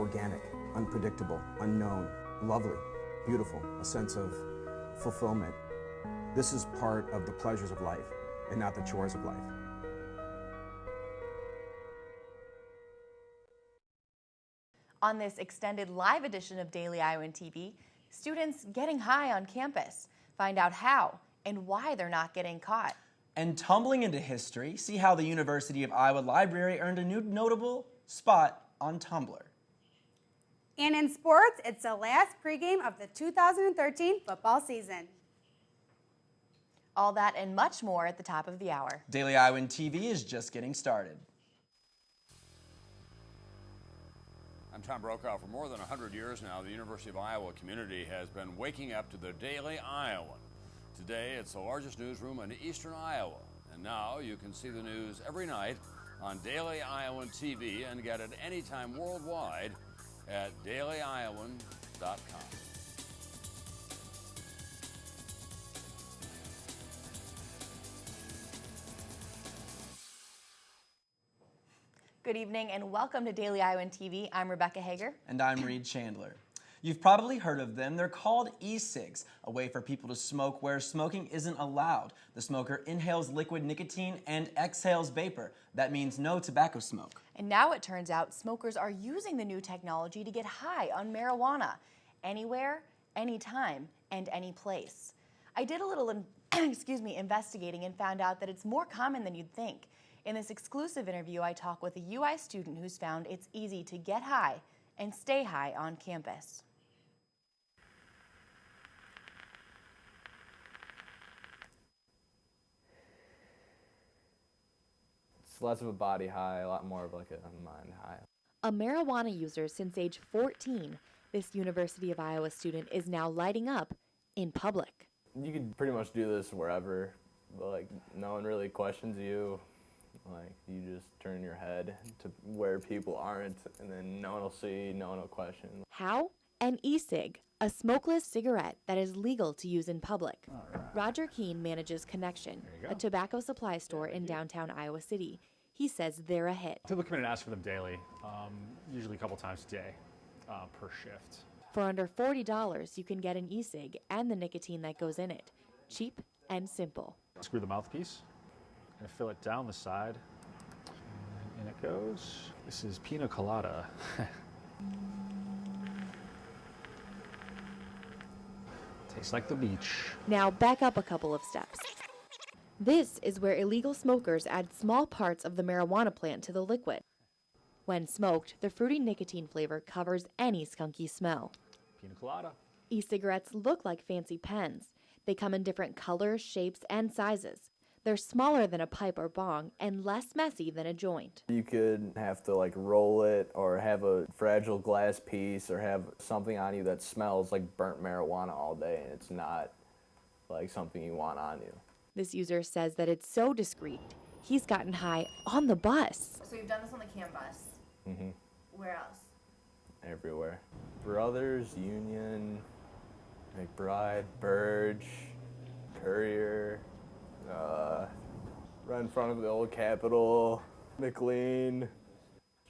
organic, unpredictable, unknown, lovely, beautiful, a sense of fulfillment. This is part of the pleasures of life and not the chores of life. On this extended live edition of Daily Iowan TV, students getting high on campus. Find out how and why they're not getting caught. And tumbling into history, see how the University of Iowa Library earned a new notable spot on Tumblr. And in sports, it's the last pregame of the 2013 football season. All that and much more at the top of the hour. Daily Iowan TV is just getting started. I'm Tom Brokaw. For more than 100 years now, the University of Iowa community has been waking up to the Daily Iowan. Today, it's the largest newsroom in eastern Iowa. And now you can see the news every night on Daily Iowan TV and get it anytime worldwide at dailyiowan.com. Good evening and welcome to Daily Iowan TV. I'm Rebecca Hager. And I'm Reed Chandler. You've probably heard of them. They're called e-cigs, a way for people to smoke where smoking isn't allowed. The smoker inhales liquid nicotine and exhales vapor. That means no tobacco smoke. And now it turns out smokers are using the new technology to get high on marijuana anywhere, anytime, and any place. I did a little investigating and found out that it's more common than you'd think. In this exclusive interview, I talk with a UI student who's found it's easy to get high and stay high on campus. It's less of a body high, a lot more of like a mind high. A marijuana user since age 14, this University of Iowa student is now lighting up in public. You could pretty much do this wherever, but like no one really questions you. Like, you just turn your head to where people aren't, and then no one will see, no one will question. How? An e-cig, a smokeless cigarette that is legal to use in public. Right. Roger Keene manages Connection, a tobacco supply store in downtown Iowa City. He says they're a hit. People come in and ask for them daily, usually a couple times a day per shift. For under $40, you can get an e-cig and the nicotine that goes in it. Cheap and simple. Screw the mouthpiece. Gonna fill it down the side, and in it goes. This is pina colada. Tastes like the beach. Now back up a couple of steps. This is where illegal smokers add small parts of the marijuana plant to the liquid. When smoked, the fruity nicotine flavor covers any skunky smell. Pina colada. E-cigarettes look like fancy pens. They come in different colors, shapes, and sizes. They're smaller than a pipe or bong and less messy than a joint. You could have to like roll it or have a fragile glass piece or have something on you that smells like burnt marijuana all day, and it's not like something you want on you. This user says that it's so discreet, he's gotten high on the bus. So you've done this on the CAM bus? Mm-hmm. Where else? Everywhere. Brothers, Union, McBride, Burge, Courier, right in front of the old Capitol, McLean,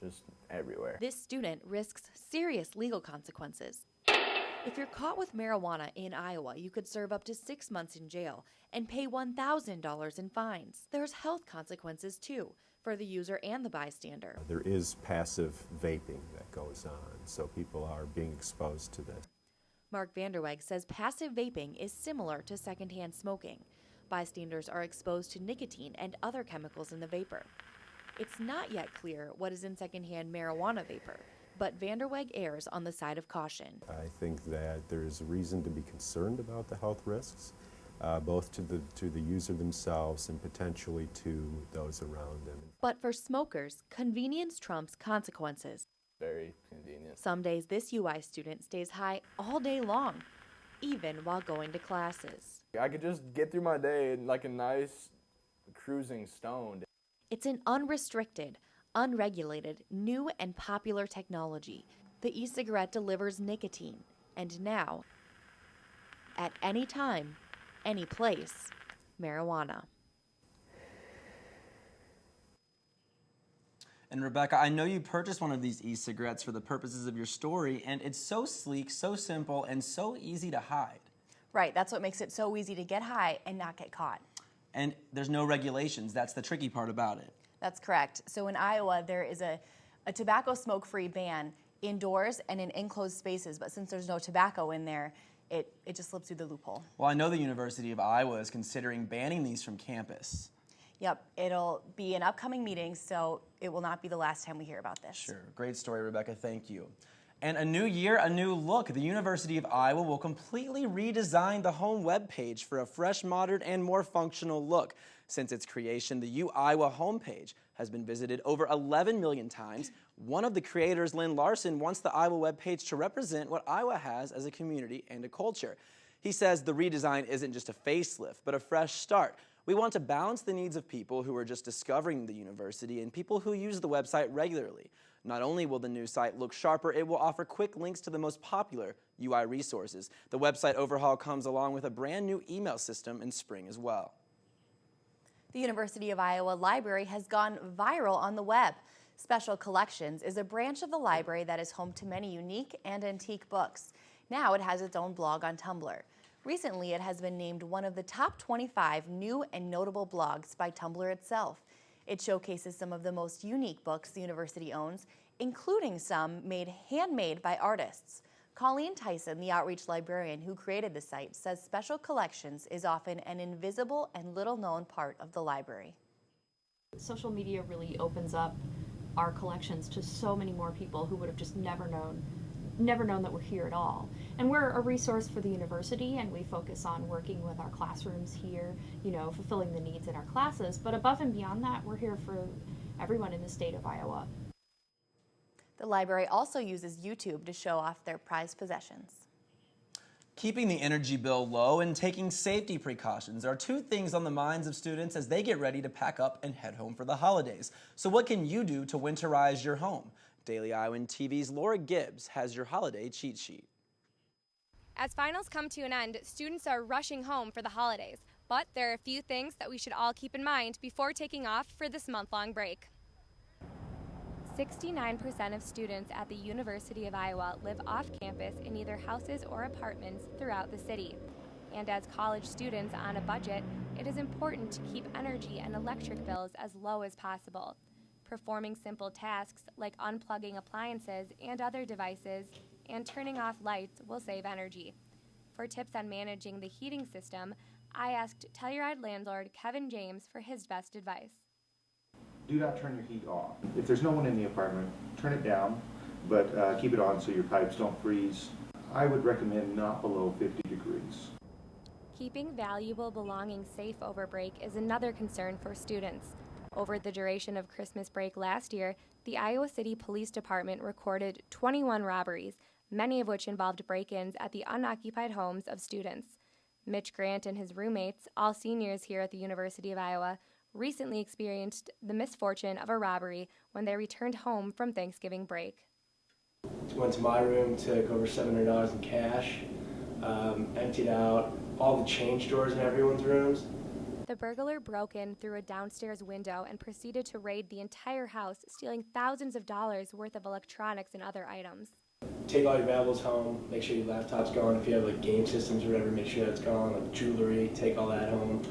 just everywhere. This student risks serious legal consequences. If you're caught with marijuana in Iowa, you could serve up to 6 months in jail and pay $1,000 in fines. There's health consequences too, for the user and the bystander. There is passive vaping that goes on, so people are being exposed to this. Mark Vanderweg says passive vaping is similar to secondhand smoking. Bystanders are exposed to nicotine and other chemicals in the vapor. It's not yet clear what is in secondhand marijuana vapor, but Vanderweg errs on the side of caution. I think that there's reason to be concerned about the health risks, both to the user themselves and potentially to those around them. But for smokers, convenience trumps consequences. Very convenient. Some days this UI student stays high all day long, even while going to classes. I could just get through my day like a nice cruising stoned. It's an unrestricted, unregulated, new and popular technology. The e-cigarette delivers nicotine, and now, at any time, any place, marijuana. And Rebecca, I know you purchased one of these e-cigarettes for the purposes of your story, and it's so sleek, so simple, and so easy to hide. Right, that's what makes it so easy to get high and not get caught. And there's no regulations. That's the tricky part about it. That's correct. So in Iowa, there is a tobacco smoke-free ban indoors and in enclosed spaces, but since there's no tobacco in there, it just slips through the loophole. Well, I know the University of Iowa is considering banning these from campus. Yep, it'll be an upcoming meeting, so it will not be the last time we hear about this. Sure. Great story, Rebecca. Thank you. And a new year, a new look. The University of Iowa will completely redesign the home webpage for a fresh, modern, and more functional look. Since its creation, the U Iowa homepage has been visited over 11 million times. One of the creators, Lynn Larson, wants the Iowa webpage to represent what Iowa has as a community and a culture. He says the redesign isn't just a facelift, but a fresh start. We want to balance the needs of people who are just discovering the university and people who use the website regularly. Not only will the new site look sharper, it will offer quick links to the most popular UI resources. The website overhaul comes along with a brand new email system in spring as well. The University of Iowa Library has gone viral on the web. Special Collections is a branch of the library that is home to many unique and antique books. Now it has its own blog on Tumblr. Recently, it has been named one of the top 25 new and notable blogs by Tumblr itself. It showcases some of the most unique books the university owns, including some handmade by artists. Colleen Tyson, the outreach librarian who created the site, says Special Collections is often an invisible and little-known part of the library. Social media really opens up our collections to so many more people who would have just never known that we're here at all. And we're a resource for the university, and we focus on working with our classrooms here, fulfilling the needs in our classes. But above and beyond that, we're here for everyone in the state of Iowa. The library also uses YouTube to show off their prized possessions. Keeping the energy bill low and taking safety precautions are two things on the minds of students as they get ready to pack up and head home for the holidays. So what can you do to winterize your home? Daily Iowan TV's Laura Gibbs has your holiday cheat sheet. As finals come to an end, students are rushing home for the holidays. But there are a few things that we should all keep in mind before taking off for this month-long break. 69% of students at the University of Iowa live off campus in either houses or apartments throughout the city. And as college students on a budget, it is important to keep energy and electric bills as low as possible. Performing simple tasks like unplugging appliances and other devices and turning off lights will save energy. For tips on managing the heating system, I asked Telluride landlord Kevin James for his best advice. Do not turn your heat off. If there's no one in the apartment, turn it down, but keep it on so your pipes don't freeze. I would recommend not below 50 degrees. Keeping valuable belongings safe over break is another concern for students. Over the duration of Christmas break last year, the Iowa City Police Department recorded 21 robberies, many of which involved break-ins at the unoccupied homes of students. Mitch Grant and his roommates, all seniors here at the University of Iowa, recently experienced the misfortune of a robbery when they returned home from Thanksgiving break. Went to my room, took over $700 in cash, emptied out all the change drawers in everyone's rooms. The burglar broke in through a downstairs window and proceeded to raid the entire house, stealing thousands of dollars worth of electronics and other items. Take all your valuables home, make sure your laptop's gone. If you have like game systems or whatever, make sure that's gone. Like jewelry, take all that home.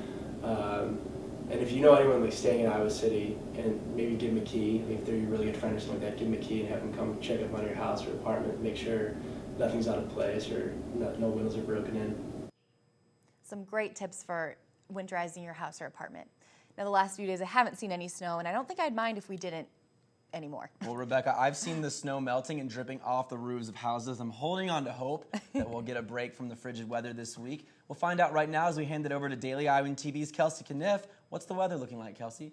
And if you know anyone like staying in Iowa City, and maybe give them a key. Like if they're your really good friend or something like that, give them a key and have them come check up on your house or apartment, make sure nothing's out of place or no windows are broken in. Some great tips for winterizing your house or apartment. Now, the last few days I haven't seen any snow, and I don't think I'd mind if we didn't anymore. Well, Rebecca, I've seen the snow melting and dripping off the roofs of houses. I'm holding on to hope that we'll get a break from the frigid weather this week. We'll find out right now as we hand it over to Daily Iowan TV's Kelsey Kniff. What's the weather looking like, Kelsey?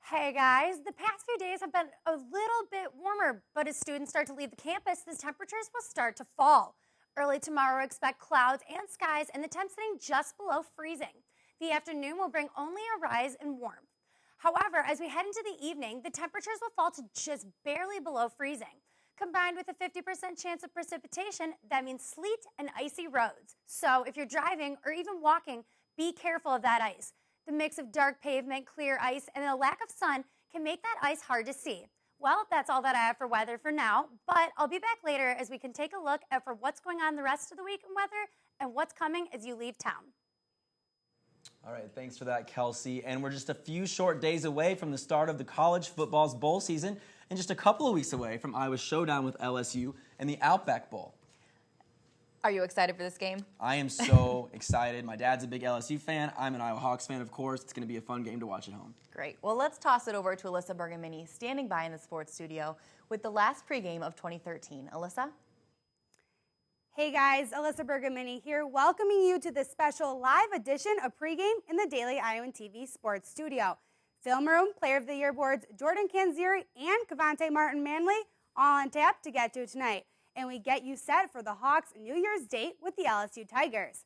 Hey guys, the past few days have been a little bit warmer, but as students start to leave the campus, the temperatures will start to fall. Early tomorrow, expect clouds and skies and the temps sitting just below freezing. The afternoon will bring only a rise in warmth. However, as we head into the evening, the temperatures will fall to just barely below freezing. Combined with a 50% chance of precipitation, that means sleet and icy roads. So if you're driving or even walking, be careful of that ice. The mix of dark pavement, clear ice, and a lack of sun can make that ice hard to see. Well, that's all that I have for weather for now, but I'll be back later as we can take a look at for what's going on the rest of the week in weather and what's coming as you leave town. All right, thanks for that, Kelsey. And we're just a few short days away from the start of the college football's bowl season and just a couple of weeks away from Iowa's showdown with LSU and the Outback Bowl. Are you excited for this game? I am so excited. My dad's a big LSU fan. I'm an Iowa Hawks fan, of course. It's going to be a fun game to watch at home. Great. Well, let's toss it over to Alyssa Bergamini, standing by in the sports studio with the last pregame of 2013. Alyssa? Hey guys, Alyssa Bergamini here, welcoming you to this special live edition of pregame in the Daily Iowan TV Sports Studio. Film Room Player of the Year boards Jordan Canzeri and Cavante Martin-Manley all on tap to get to tonight. And we get you set for the Hawks' New Year's date with the LSU Tigers.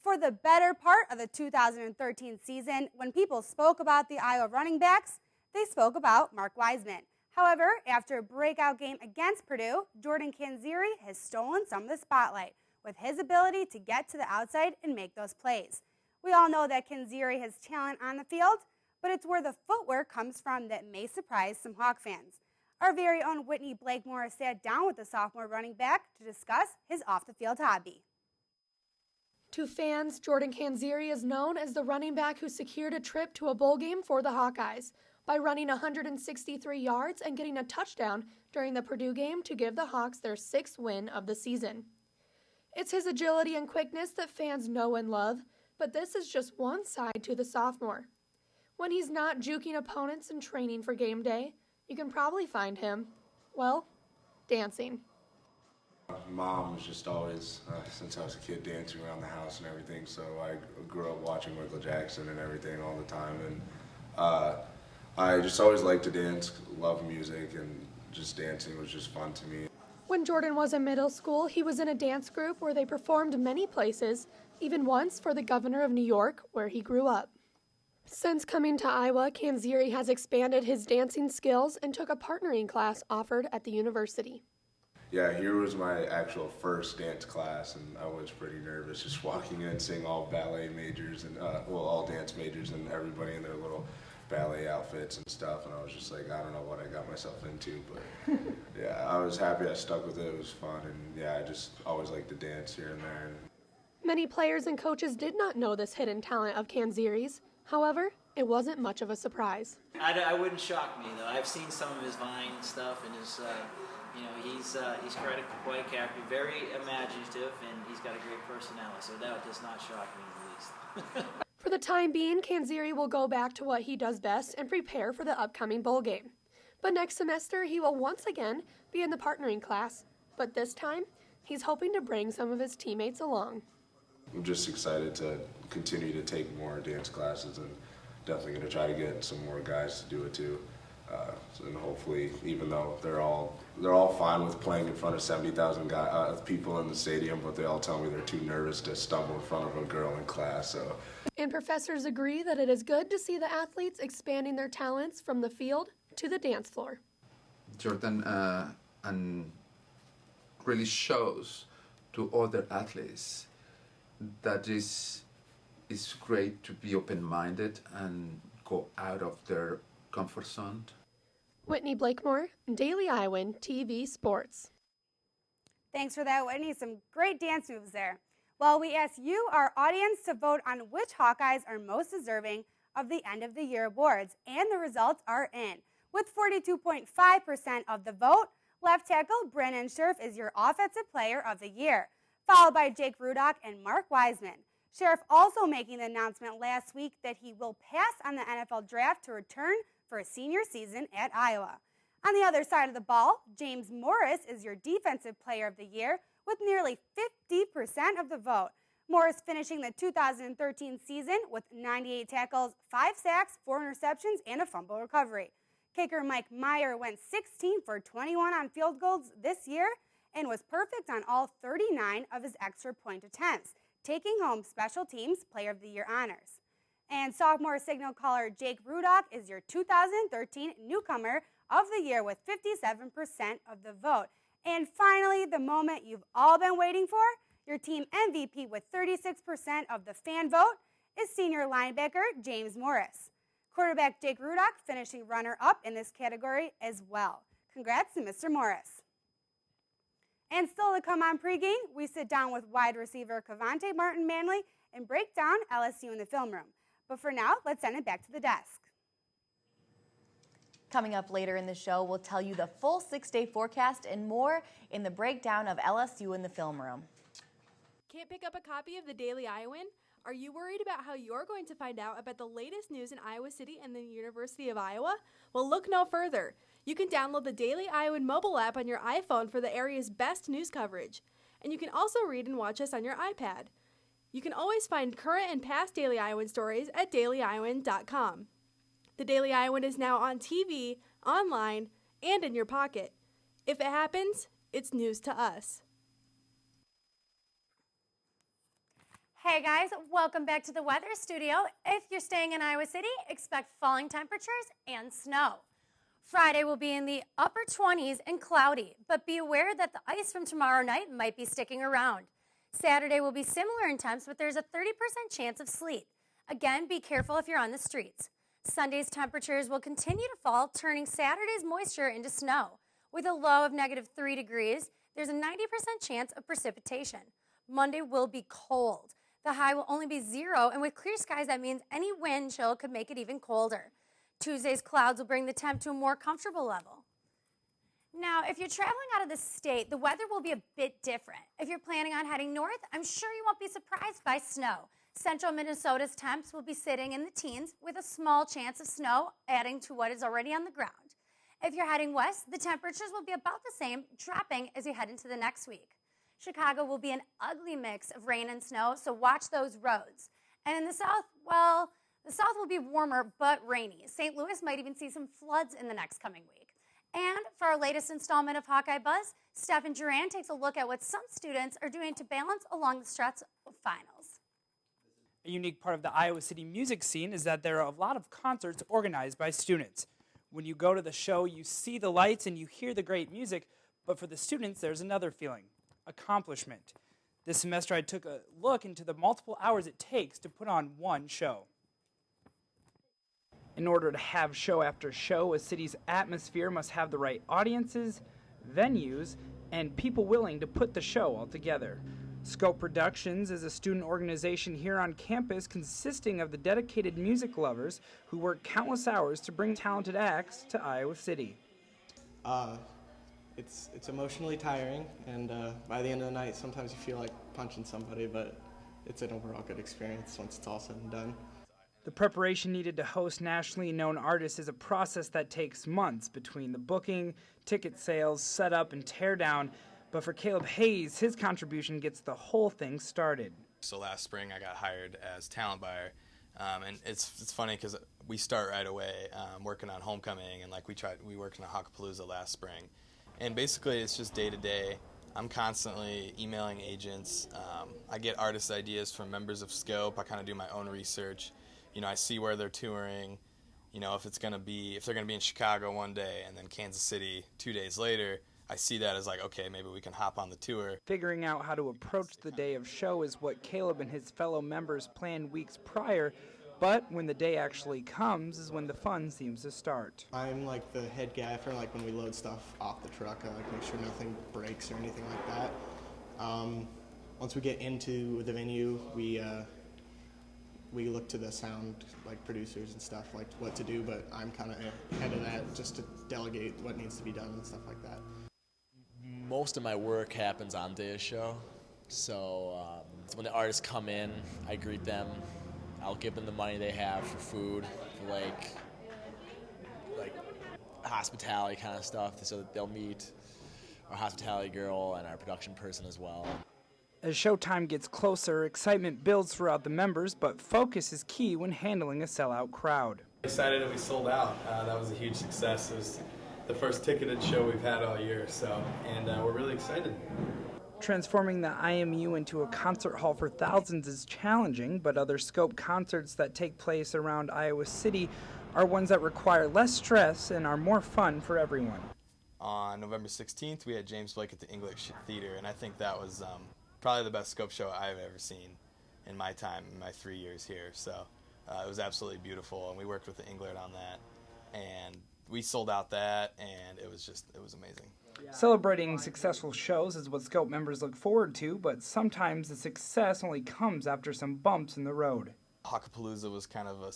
For the better part of the 2013 season, when people spoke about the Iowa running backs, they spoke about Mark Wiseman. However, after a breakout game against Purdue, Jordan Canzeri has stolen some of the spotlight with his ability to get to the outside and make those plays. We all know that Canzeri has talent on the field, but it's where the footwork comes from that may surprise some Hawk fans. Our very own Whitney Blakemore sat down with the sophomore running back to discuss his off-the-field hobby. To fans, Jordan Canzeri is known as the running back who secured a trip to a bowl game for the Hawkeyes by running 163 yards and getting a touchdown during the Purdue game to give the Hawks their 6th win of the season. It's his agility and quickness that fans know and love, but this is just one side to the sophomore. When he's not juking opponents and training for game day, you can probably find him, well, dancing. Mom was just always, since I was a kid, dancing around the house and everything, so I grew up watching Michael Jackson and everything all the time, and I just always liked to dance, love music, and just dancing was just fun to me. When Jordan was in middle school, he was in a dance group where they performed many places, even once for the governor of New York, where he grew up. Since coming to Iowa, Canzeri has expanded his dancing skills and took a partnering class offered at the university. Yeah, here was my actual first dance class, and I was pretty nervous just walking in, seeing all ballet majors and, all dance majors and everybody in their little ballet outfits and stuff, and I was just like, I don't know what I got myself into, but yeah, I was happy I stuck with it. It was fun, and yeah, I just always liked to dance here and there. Many players and coaches did not know this hidden talent of Canzeri's. However, it wasn't much of a surprise. I wouldn't shock me, though. I've seen some of his Vine stuff, and his, he's quite a character, very imaginative, and he's got a great personality, so that does not shock me in the least. For the time being, Canzeri will go back to what he does best and prepare for the upcoming bowl game. But next semester, he will once again be in the partnering class, but this time, he's hoping to bring some of his teammates along. I'm just excited to continue to take more dance classes, and definitely going to try to get some more guys to do it too. And hopefully, even though they're all fine with playing in front of 70,000 people in the stadium, but they all tell me they're too nervous to stumble in front of a girl in class. So. And professors agree that it is good to see the athletes expanding their talents from the field to the dance floor. Jordan and really shows to other athletes that it's great to be open-minded and go out of their comfort zone. Whitney Blakemore, Daily Iowan TV Sports. Thanks for that, Whitney. Some great dance moves there. Well, we asked you, our audience, to vote on which Hawkeyes are most deserving of the end of the year awards, and the results are in. With 42.5% of the vote, left tackle Brandon Scherf is your offensive player of the year, followed by Jake Rudock and Mark Wiseman. Scherf also making the announcement last week that he will pass on the NFL draft to return for a senior season at Iowa. On the other side of the ball, James Morris is your defensive player of the year with nearly 50% of the vote. Morris finishing the 2013 season with 98 tackles, 5 sacks, 4 interceptions, and a fumble recovery. Kicker Mike Meyer went 16 for 21 on field goals this year and was perfect on all 39 of his extra point attempts, taking home Special Teams Player of the Year honors. And sophomore signal caller Jake Rudock is your 2013 newcomer of the year with 57% of the vote. And finally, the moment you've all been waiting for, your team MVP with 36% of the fan vote is senior linebacker James Morris. Quarterback Jake Rudock finishing runner-up in this category as well. Congrats to Mr. Morris. And still to come on pregame, we sit down with wide receiver Cavante Martin-Manley and break down LSU in the film room. But for now, let's send it back to the desk. Coming up later in the show, we'll tell you the full 6-day forecast and more in the breakdown of LSU in the film room. Can't pick up a copy of the Daily Iowan? Are you worried about how you're going to find out about the latest news in Iowa City and the University of Iowa? Well, look no further. You can download the Daily Iowan mobile app on your iPhone for the area's best news coverage. And you can also read and watch us on your iPad. You can always find current and past Daily Iowan stories at dailyiowan.com. The Daily Iowan is now on TV, online, and in your pocket. If it happens, it's news to us. Hey guys, welcome back to the weather studio. If you're staying in Iowa City, expect falling temperatures and snow. Friday will be in the upper 20s and cloudy, but be aware that the ice from tomorrow night might be sticking around. Saturday will be similar in temps, but there's a 30% chance of sleet. Again, be careful if you're on the streets. Sunday's temperatures will continue to fall, turning Saturday's moisture into snow. With a low of -3 degrees, there's a 90% chance of precipitation. Monday will be cold. The high will only be 0, and with clear skies, that means any wind chill could make it even colder. Tuesday's clouds will bring the temp to a more comfortable level. Now, if you're traveling out of the state, the weather will be a bit different. If you're planning on heading north, I'm sure you won't be surprised by snow. Central Minnesota's temps will be sitting in the teens with a small chance of snow adding to what is already on the ground. If you're heading west, the temperatures will be about the same, dropping as you head into the next week. Chicago will be an ugly mix of rain and snow, so watch those roads. And in the south, well, the south will be warmer but rainy. St. Louis might even see some floods in the next coming week. And for our latest installment of Hawkeye Buzz, Stephen Duran takes a look at what some students are doing to balance along the stretch of finals. A unique part of the Iowa City music scene is that there are a lot of concerts organized by students. When you go to the show, you see the lights and you hear the great music, but for the students, there's another feeling: accomplishment. This semester, I took a look into the multiple hours it takes to put on one show. In order to have show after show, a city's atmosphere must have the right audiences, venues, and people willing to put the show all together. Scope Productions is a student organization here on campus consisting of the dedicated music lovers who work countless hours to bring talented acts to Iowa City. It's emotionally tiring, and by the end of the night, sometimes you feel like punching somebody, but it's an overall good experience once it's all said and done. The preparation needed to host nationally known artists is a process that takes months between the booking, ticket sales, setup, and teardown. But for Caleb Hayes, his contribution gets the whole thing started. So last spring I got hired as talent buyer, and it's funny because we start right away working on Homecoming, and we worked on Hawkapalooza last spring. And basically it's just day to day. I'm constantly emailing agents. I get artist ideas from members of Scope. I kind of do my own research. You know, I see where they're touring. You know, if they're gonna be in Chicago one day and then Kansas City 2 days later, I see that as like, okay, maybe we can hop on the tour. Figuring out how to approach the day of show is what Caleb and his fellow members planned weeks prior, but when the day actually comes is when the fun seems to start. I'm like the head guy for like when we load stuff off the truck. I like make sure nothing breaks or anything like that. Once we get into the venue, we look to the sound like producers and stuff like what to do, but I'm kind of head of that just to delegate what needs to be done and stuff like that. Most of my work happens on day of show, so when the artists come in, I greet them. I'll give them the money they have for food, for like hospitality kind of stuff, so that they'll meet our hospitality girl and our production person as well. As showtime gets closer, excitement builds throughout the members, but focus is key when handling a sellout crowd. Excited that we sold out. That was a huge success. It was the first ticketed show we've had all year, and we're really excited. Transforming the IMU into a concert hall for thousands is challenging, but other Scope concerts that take place around Iowa City are ones that require less stress and are more fun for everyone. On November 16th, we had James Blake at the English Theater, and I think that was probably the best Scope show I've ever seen in my time, in my 3 years here. So It was absolutely beautiful, and we worked with the Englert on that, and we sold out that, and it was amazing. Celebrating successful shows is what Scope members look forward to, but sometimes the success only comes after some bumps in the road. Hockapalooza was kind of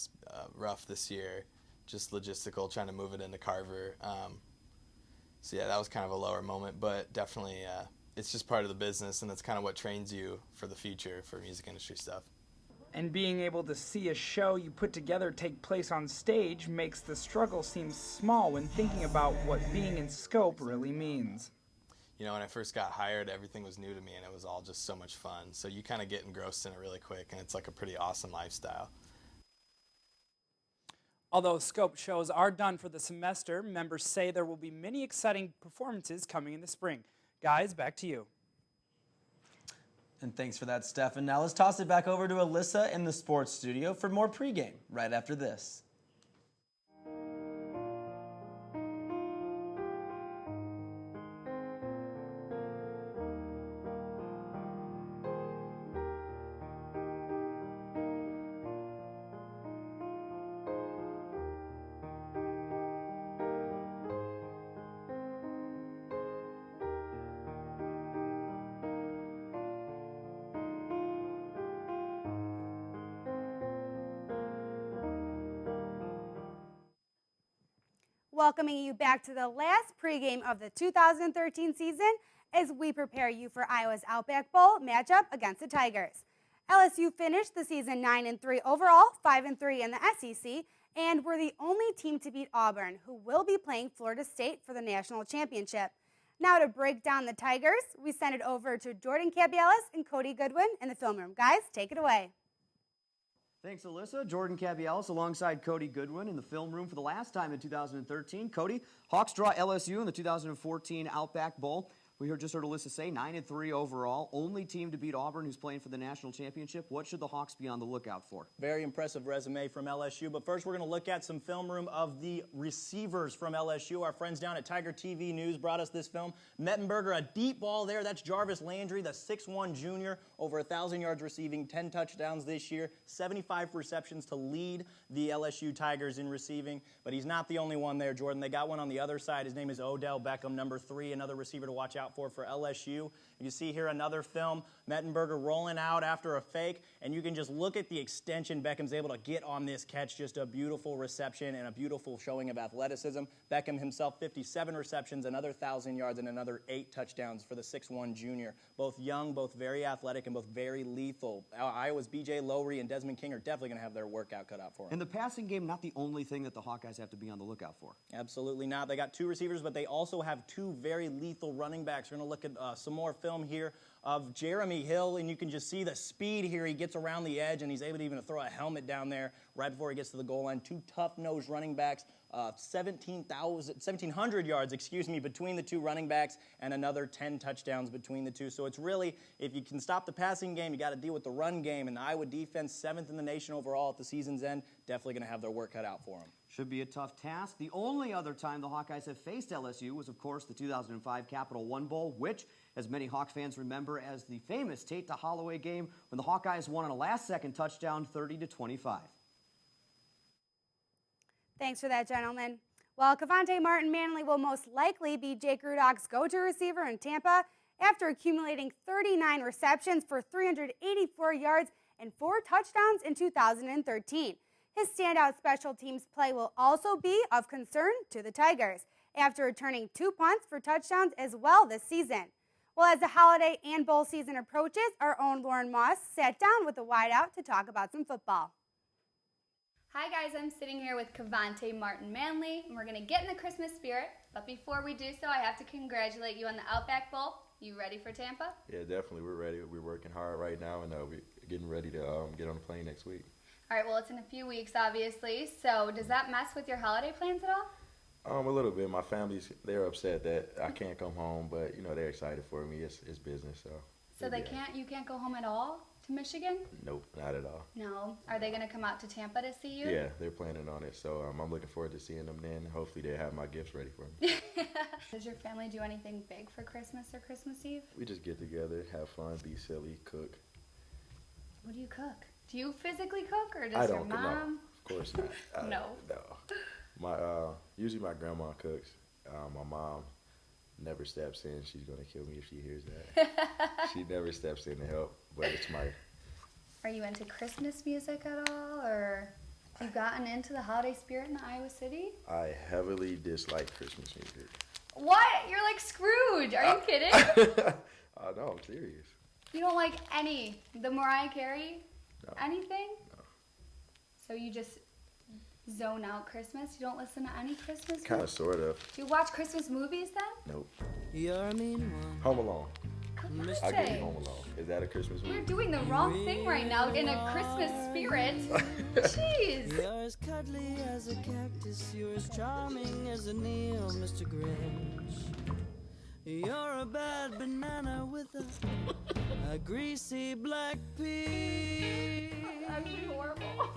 rough this year, just logistical, trying to move it into Carver. So yeah, that was kind of a lower moment, but definitely it's just part of the business, and that's kind of what trains you for the future for music industry stuff. And being able to see a show you put together take place on stage makes the struggle seem small when thinking about what being in Scope really means. You know, when I first got hired, everything was new to me, and it was all just so much fun. So you kind of get engrossed in it really quick, and it's like a pretty awesome lifestyle. Although Scope shows are done for the semester, members say there will be many exciting performances coming in the spring. Guys, back to you. And thanks for that, Stefan. Now let's toss it back over to Alyssa in the sports studio for more pregame right after this. Welcoming you back to the last pregame of the 2013 season as we prepare you for Iowa's Outback Bowl matchup against the Tigers. LSU finished the season 9-3 overall, 5-3 in the SEC, and were the only team to beat Auburn, who will be playing Florida State for the national championship. Now to break down the Tigers, we send it over to Jordan Cabialis and Cody Goodwin in the film room. Guys, take it away. Thanks, Alyssa. Jordan Cabialis alongside Cody Goodwin in the film room for the last time in 2013. Cody, Hawks draw LSU in the 2014 Outback Bowl. We just heard Alyssa say 9-3 overall, only team to beat Auburn who's playing for the national championship. What should the Hawks be on the lookout for? Very impressive resume from LSU, but first we're going to look at some film room of the receivers from LSU. Our friends down at Tiger TV News brought us this film. Mettenberger, a deep ball there. That's Jarvis Landry, the 6'1 junior, over 1,000 yards receiving, 10 touchdowns this year, 75 receptions to lead the LSU Tigers in receiving, but he's not the only one there, Jordan. They got one on the other side. His name is Odell Beckham, number 3, another receiver to watch out for LSU. You see here another film, Mettenberger rolling out after a fake, and you can just look at the extension Beckham's able to get on this catch. Just a beautiful reception and a beautiful showing of athleticism. Beckham himself, 57 receptions, another 1,000 yards, and another 8 touchdowns for the 6'1 junior. Both young, both very athletic, and both very lethal. Iowa's B.J. Lowry and Desmond King are definitely going to have their workout cut out for them. In the passing game, not the only thing that the Hawkeyes have to be on the lookout for. Absolutely not. They got 2 receivers, but they also have 2 very lethal running backs. We're going to look at some more film here of Jeremy Hill, and you can just see the speed here. He gets around the edge, and he's able to even throw a helmet down there right before he gets to the goal line. 2 tough-nosed running backs, 1,700 yards, between the 2 running backs, and another 10 touchdowns between the 2. So it's really, if you can stop the passing game, you got to deal with the run game, and the Iowa defense, 7th in the nation overall at the season's end, definitely going to have their work cut out for them. Should be a tough task. The only other time the Hawkeyes have faced LSU was, of course, the 2005 Capital One Bowl, which, as many Hawks fans remember, as the famous Tate to Holloway game when the Hawkeyes won on a last-second touchdown, 30-25. Thanks for that, gentlemen. Well, Cavante Martin-Manley will most likely be Jake Rudolph's go-to receiver in Tampa after accumulating 39 receptions for 384 yards and 4 touchdowns in 2013. His standout special teams play will also be of concern to the Tigers after returning 2 punts for touchdowns as well this season. Well, as the holiday and bowl season approaches, our own Lauren Moss sat down with the wideout to talk about some football. Hi guys, I'm sitting here with Cavante Martin-Manley, and we're going to get in the Christmas spirit. But before we do so, I have to congratulate you on the Outback Bowl. You ready for Tampa? Yeah, definitely. We're ready. We're working hard right now, and we're getting ready to get on the plane next week. All right, well, it's in a few weeks, obviously. So does that mess with your holiday plans at all? A little bit. My family's, they're upset that I can't come home, but, they're excited for me. It's business, so. So you can't go home at all to Michigan? Nope, not at all. No. Are they going to come out to Tampa to see you? Yeah, they're planning on it, so I'm looking forward to seeing them then. Hopefully they have my gifts ready for me. Does your family do anything big for Christmas or Christmas Eve? We just get together, have fun, be silly, cook. What do you cook? Do you physically cook, or I does your don't cook. No, mom? of course not. No. No. Usually my grandma cooks. My mom never steps in. She's gonna kill me if she hears that. She never steps in to help. But it's my. Are you into Christmas music at all, or have you gotten into the holiday spirit in Iowa City? I heavily dislike Christmas music. What? You're like Scrooge. Are you kidding? No, I'm serious. You don't like the Mariah Carey? No. Anything? No. So you just zone out Christmas? You don't listen to any Christmas Kind of, music? sort of. Do you watch Christmas movies then? Nope. You're a mean one. Home Alone. I give Say. you Home Alone. Is that a Christmas movie? We're doing the wrong thing right now in a Christmas spirit. Jeez. You're as cuddly as a cactus. You're as charming as a Neil, Mr. Grinch. You're a bad banana with a greasy black pea. That's horrible.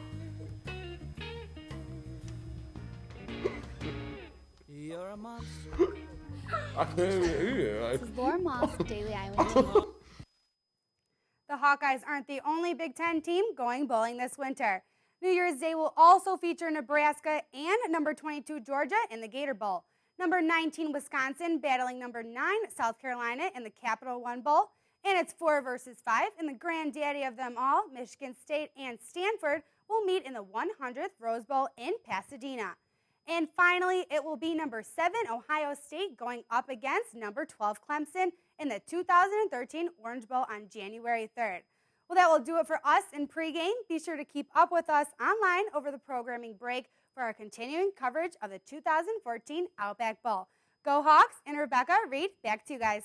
You're a monster. I can't even eat it. This is Laura Moss, Daily Iowa TV. The Hawkeyes aren't the only Big Ten team going bowling this winter. New Year's Day will also feature Nebraska and number 22 Georgia in the Gator Bowl. Number 19 Wisconsin battling number 9 South Carolina in the Capital One Bowl. And it's 4 versus 5, and the granddaddy of them all, Michigan State and Stanford, will meet in the 100th Rose Bowl in Pasadena. And finally, it will be number 7 Ohio State going up against number 12 Clemson in the 2013 Orange Bowl on January 3rd. Well, that will do it for us in pregame. Be sure to keep up with us online over the programming break for our continuing coverage of the 2014 Outback Bowl. Go Hawks, and Rebecca, Reed, back to you guys.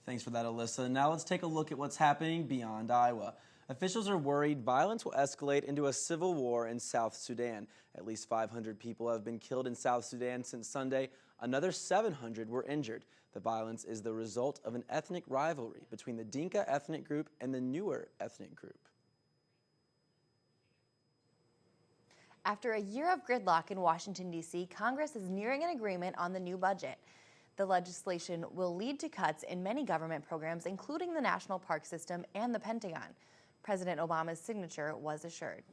Thanks for that, Alyssa. Now let's take a look at what's happening beyond Iowa. Officials are worried violence will escalate into a civil war in South Sudan. At least 500 people have been killed in South Sudan since Sunday. Another 700 were injured. The violence is the result of an ethnic rivalry between the Dinka ethnic group and the Nuer ethnic group. After a year of gridlock in Washington, D.C., Congress is nearing an agreement on the new budget. The legislation will lead to cuts in many government programs, including the National Park System and the Pentagon. President Obama's signature was assured.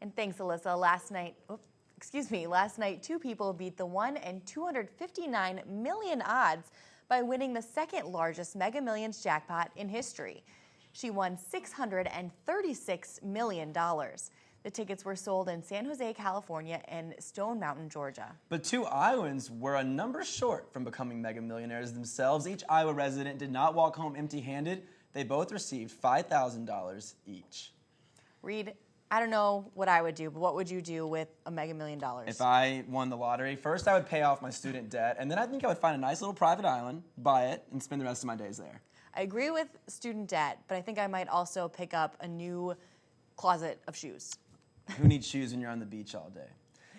And thanks, Alyssa. Last night, 2 people beat the 1 in 259 million odds by winning the second largest Mega Millions jackpot in history. She won $636 million. The tickets were sold in San Jose, California, and Stone Mountain, Georgia. But 2 Iowans were a number short from becoming mega millionaires themselves. Each Iowa resident did not walk home empty-handed. They both received $5,000 each. Reed, I don't know what I would do, but what would you do with a Mega $1 Million? If I won the lottery, first I would pay off my student debt, and then I think I would find a nice little private island, buy it, and spend the rest of my days there. I agree with student debt, but I think I might also pick up a new closet of shoes. Who needs shoes when you're on the beach all day?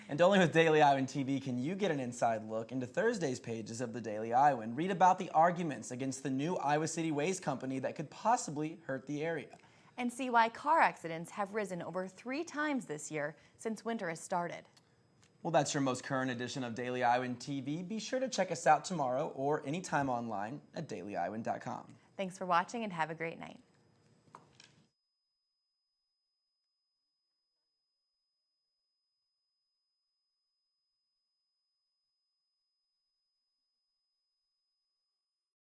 And only with Daily Iowan TV can you get an inside look into Thursday's pages of the Daily Iowan. Read about the arguments against the new Iowa City Waste Company that could possibly hurt the area. And see why car accidents have risen over 3 times this year since winter has started. Well, that's your most current edition of Daily Iowan TV. Be sure to check us out tomorrow or anytime online at dailyiowan.com. Thanks for watching and have a great night.